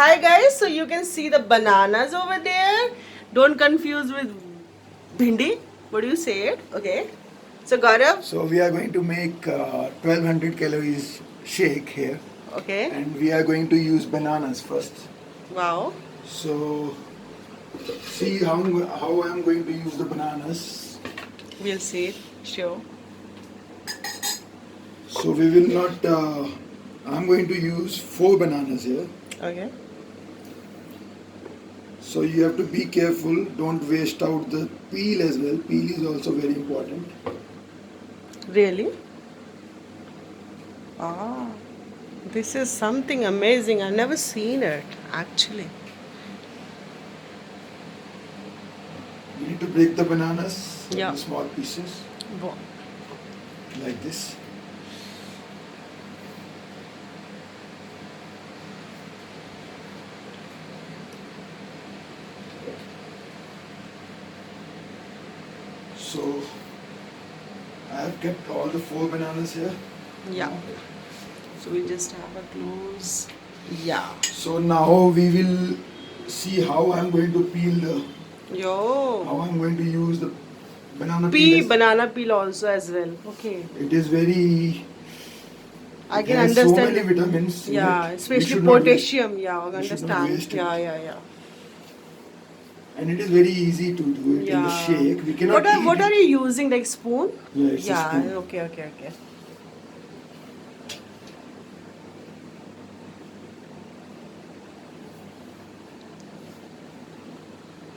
Hi guys, so you can see the bananas over there. Don't confuse with bhindi. What do you say it? Okay. So Gaurav, So we are going to make 1200 calories shake here, okay. and we are going to use bananas first. Wow. So see how I'm going to use the bananas. We'll see it. Sure. So we will not. I'm going to use 4 bananas here. Okay. So you have to be careful. Don't waste out the peel as well. Peel is also very important. Really? Ah. This is something amazing. I've never seen it actually. You need to break the bananas Yeah. in small pieces Wow. like this. So I have kept all the 4 bananas here. Yeah. So we just have a close. Yeah. So now we will see how I'm going to peel the, Yo. how I'm going to use the banana peel. Banana peel also as well. Okay. It is very. I It can has so understand. many vitamins. in Yeah, it. We especially should not waste- potassium. Yeah, I we should not understand. waste it. Yeah. And it is very easy to do it in the Yeah. shake. We cannot eat What it. are you using? Like spoon? Yeah, it's a spoon. Okay.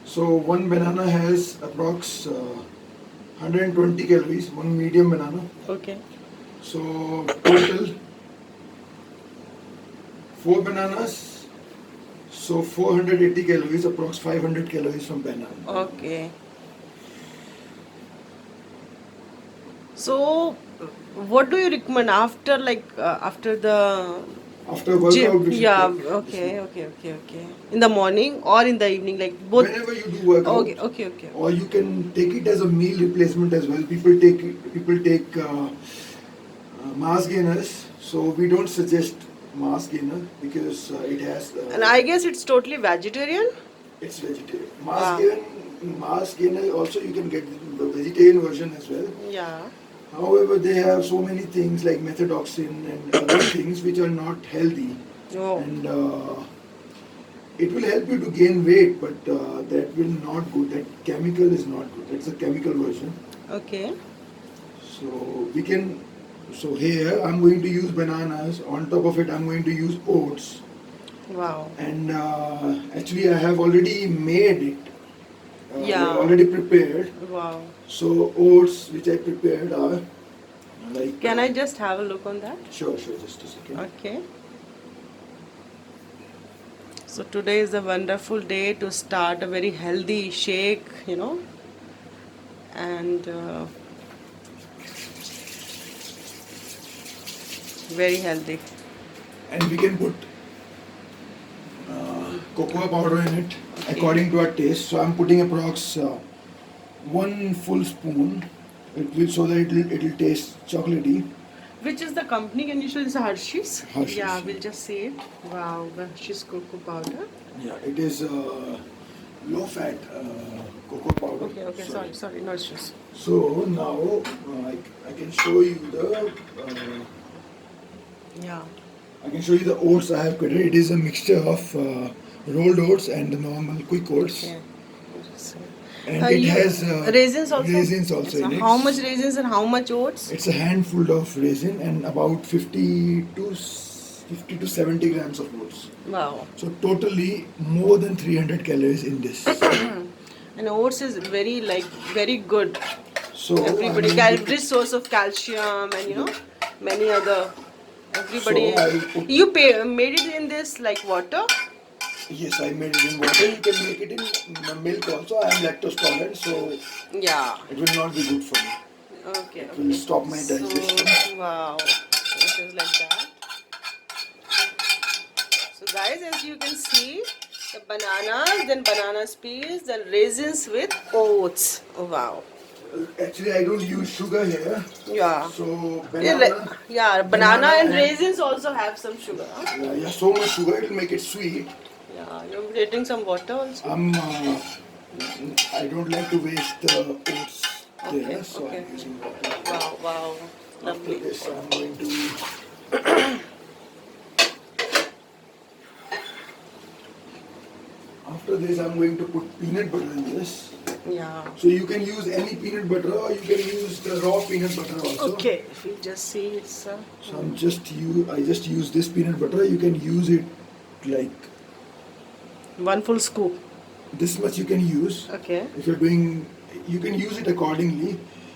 So one banana has approx 120 calories. One medium banana. Okay. So total 4 bananas. So 480 calories, approx 500 calories from banana. Okay. So, what do you recommend after after the After workout, gym? we should Yeah. take Okay. In the morning or in the evening, like both. whenever you do workout. Okay. Or you can take it as a meal replacement as well. People take mass gainers. So we don't suggest mass gainer because it has. And I guess it's totally vegetarian. It's vegetarian. Wow. Mass gainer also you can get the vegetarian version as well. Yeah. However, they have so many things like methodoxin and other things which are not healthy. Oh. And it will help you to gain weight, but that will not good. That chemical is not good. That's a chemical version. Okay. So we can. So here I'm going to use bananas. On top of it, I'm going to use oats. Wow. And actually, I have already made it. Yeah. Already prepared. Wow. So oats which I prepared are like. Can I just have a look on that? Sure. Just a second. Okay. So today is a wonderful day to start a very healthy shake, and very healthy. And we can put cocoa powder in it according to our taste. So I'm putting approx 1 full spoon. It will so that it'll taste chocolatey. Which is the company? Can you show this Hershey's? Hershey's. Yeah, we'll just see it. Wow, the Hershey's cocoa powder. Yeah, it is low fat cocoa powder. Okay. Sorry, no issues. So now I can show you the. Yeah. I can show you the oats I have created. It is a mixture of rolled oats and the normal quick oats. Okay. Just see. And it has raisins also. Raisins also So in it. how much raisins and how much oats? It's a handful of raisin and about 50 to 70 grams of oats. Wow. So totally more than 300 calories in this. And oats is very good. So Everybody, I'm going to- rich source of calcium and many other. Everybody. So I'll put- You made it in this like water. Yes, I made it in water. You can make it in milk also. I am lactose tolerant, so Yeah. it will not be good for me. Okay. It will stop my digestion. So, wow. So it is like that. So guys, as you can see, the bananas, then bananas peels, then raisins with oats. Oh wow. Actually, I don't use sugar here. Yeah. So Banana and raisins also have some sugar. Huh? Yeah, so much sugar it will make it sweet. Yeah, you're getting some water also. I don't like to waste the oats Okay, there, so okay. I'm using water. Wow, wow, After lovely. this, I'm going to. After this, I'm going to put peanut butter in this. Yeah. So you can use any peanut butter, or you can use the raw peanut butter also. Okay, if you just see it's. So I just use this peanut butter. You can use it like One full scoop. this much. You can use. Okay. If you're doing, you can use it accordingly.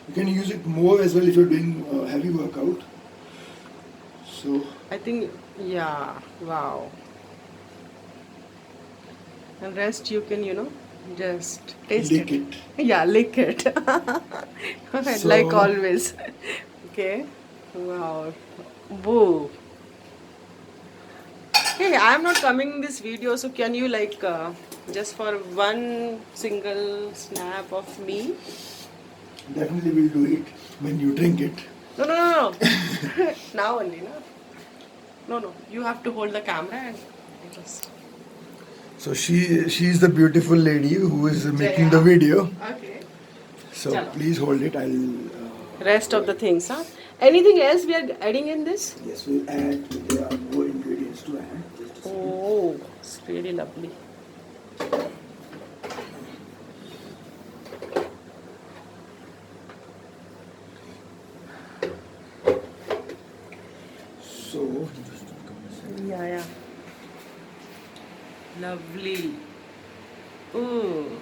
You can use it more as well if you're doing heavy workout. So I think, yeah, wow. And rest you can, just taste lick it. it. Yeah, lick it. So- Like always. Okay. Wow. Woo. Hey, I'm not coming in this video, so can you just for one single snap of me? Definitely will do it when you drink it. No. Now only, no? No. You have to hold the camera and just. So she's the beautiful lady who is making the Jaya. video. Okay. So Chalo. please hold it. Rest of the things, huh? Anything else we are adding in this? Yes, we'll add. There are more ingredients to add. Just a second. Oh, it's really lovely. So Yeah. Lovely. Ooh.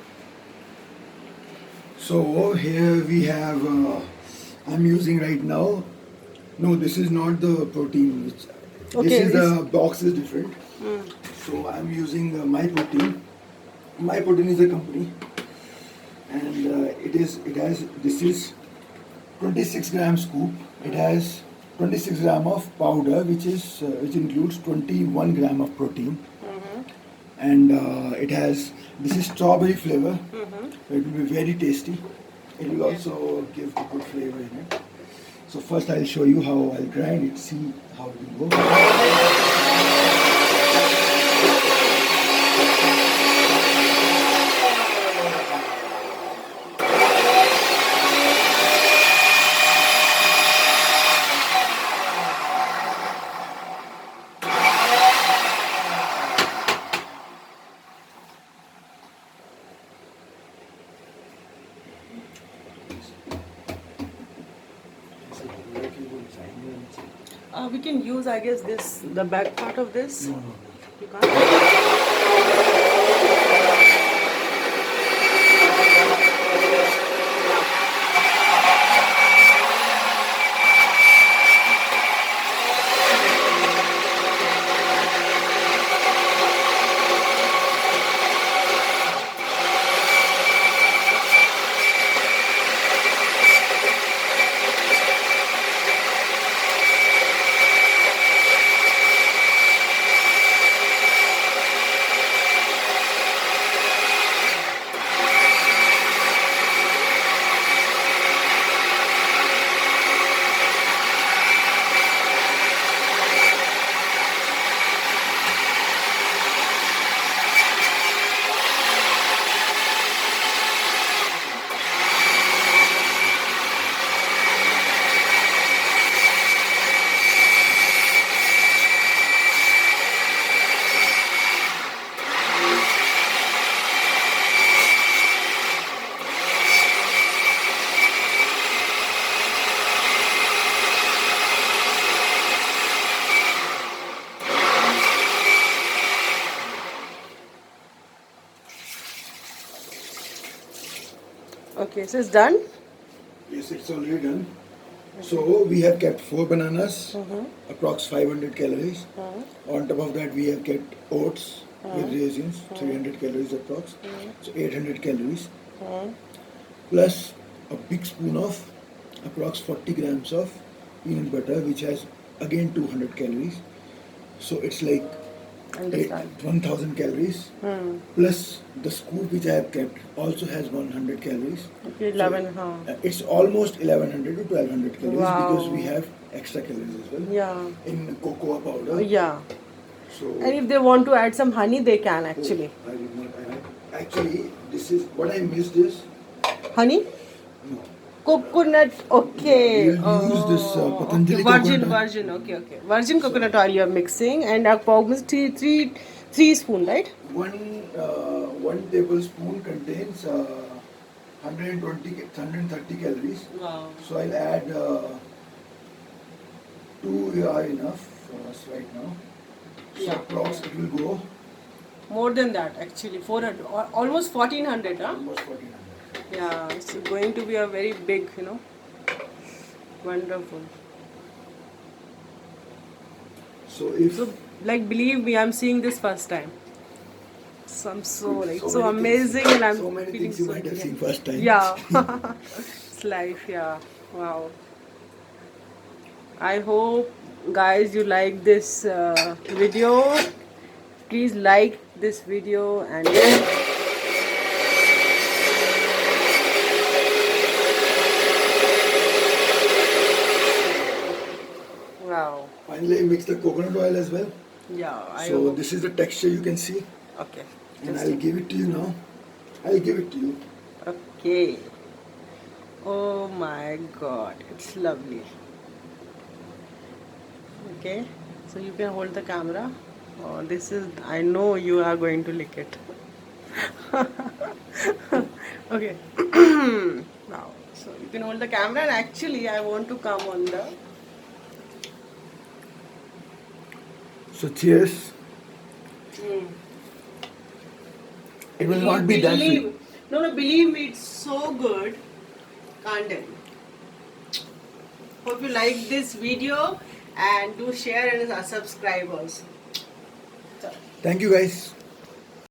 So here we have. I'm using right now. No, this is not the protein. Okay, This is this- the box is different. So I'm using My Protein. My Protein is a company, and it has this is 26 gram scoop. It has 26 gram of powder, which includes 21 gram of protein, and this is strawberry flavor. It will be very tasty. It will also give a good flavor in it. So first I'll show you how I'll grind it. See how it will go. We can use, I guess, the back part of this. No. You can't? Okay, so it's done. Yes, it's already done. So we have kept 4 bananas, approx 500 calories. On top of that, we have kept oats with raisins, 300 calories approx. So 800 calories. Plus a big spoon of approx 40 grams of peanut butter, which has again 200 calories. So it's like Understand. 1000 calories. Plus the scoop which I have kept also has 100 calories. Okay, 11, huh? It's almost 1100 to 1200 calories Wow. because we have extra calories as well Yeah. in cocoa powder. Yeah. So And if they want to add some honey, they can actually. I did not. Actually, this is what I missed is Honey? no. Coconut, okay. We'll use this Patanjali okay. Virgin, coconut oil. virgin, okay. Virgin coconut oil you're mixing, and approximately three spoon, right? One tablespoon contains 130 calories. Wow. So I'll add 2 are enough for us right now. So Yeah. approx it will go More than that, actually, 400, almost 1400, huh? almost 1400. Yeah, it's going to be a very big, wonderful. So if So, like, believe me, I'm seeing this first time. So I'm so many amazing, things, and I'm so many feeling things you so might have yeah. seen first time. Yeah, it's life. Yeah, wow. I hope, guys, you like this video. Please like this video and. Wow. Finally, I mix the coconut oil as well. Yeah, I So hope. this is the texture you can see, Okay. and Just I'll give it to you now. I'll give it to you. okay. Oh my god, it's lovely. Okay, so you can hold the camera. Oh, this is, I know you are going to lick it. Okay. Now, so you can hold the camera, and actually, I want to come on the. So cheers. It will not be that sweet. No, believe me, it's so good. Can't tell you. Hope you like this video and do share and subscribe also. Thank you guys.